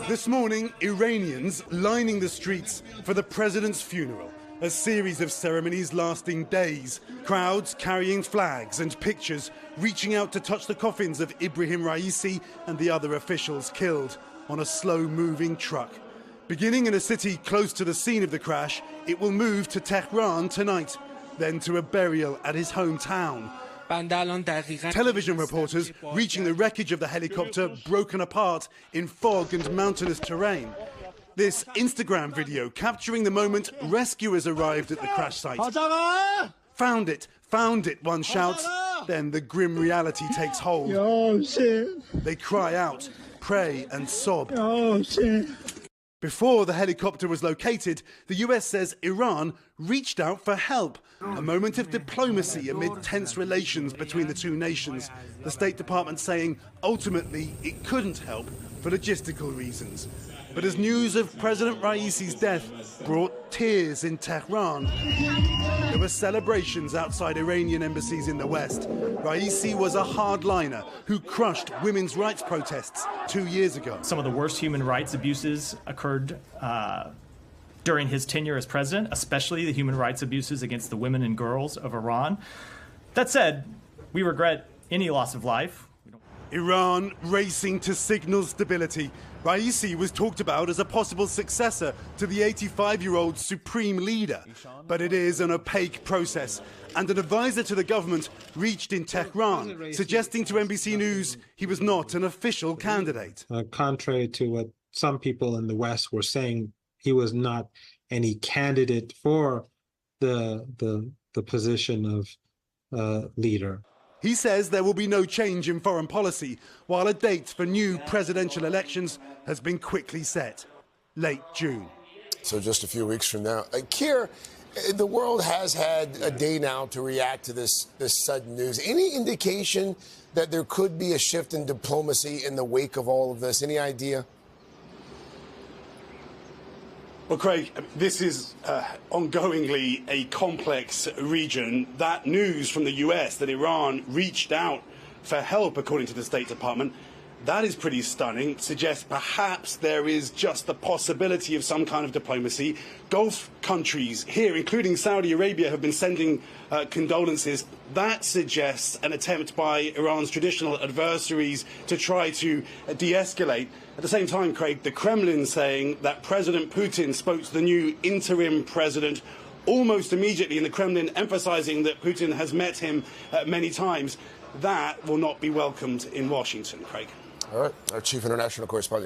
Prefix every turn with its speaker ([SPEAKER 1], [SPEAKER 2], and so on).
[SPEAKER 1] This morning, Iranians lining the streets for the president's funeral. A series of ceremonies lasting days. Crowds carrying flags and pictures, reaching out to touch the coffins of Ibrahim Raisi and the other officials killed on a slow-moving truck. Beginning in a city close to the scene of the crash, it will move to Tehran tonight, then to a burial at his hometown. Television reporters reaching the wreckage of the helicopter broken apart in fog and mountainous terrain. This Instagram video capturing the moment rescuers arrived at the crash site. Found it, one shouts. Then the grim reality takes hold. They cry out, pray and sob. Before the helicopter was located, the US says Iran reached out for help. A moment of diplomacy amid tense relations between the two nations. The State Department saying ultimately it couldn't help for logistical reasons. But as news of President Raisi's death brought tears in Tehran, there were celebrations outside Iranian embassies in the West. Raisi was a hardliner who crushed women's rights protests 2 years ago.
[SPEAKER 2] Some of the worst human rights abuses occurred during his tenure as president, especially the human rights abuses against the women and girls of Iran. That said, we regret any loss of life.
[SPEAKER 1] Iran racing to signal stability. Raisi was talked about as a possible successor to the 85-year-old supreme leader. But it is an opaque process. And an advisor to the government reached in Tehran, suggesting to NBC News he was not an official candidate.
[SPEAKER 3] Contrary to what some people in the West were saying, he was not any candidate for the position of leader.
[SPEAKER 1] He says there will be no change in foreign policy, while a date for new presidential elections has been quickly set, late June.
[SPEAKER 4] So just a few weeks from now. Keir, the world has had a day now to react to this sudden news. Any indication that there could be a shift in diplomacy in the wake of all of this? Any idea?
[SPEAKER 1] Well, Craig, this is ongoingly a complex region. That news from the US that Iran reached out for help, according to the State Department, that is pretty stunning. Suggests perhaps there is just the possibility of some kind of diplomacy. Gulf countries here, including Saudi Arabia, have been sending condolences. That suggests an attempt by Iran's traditional adversaries to try to de-escalate. At the same time, Craig, the Kremlin saying that President Putin spoke to the new interim president almost immediately in the Kremlin, emphasizing that Putin has met him many times. That will not be welcomed in Washington, Craig.
[SPEAKER 4] All right. Our chief international correspondent.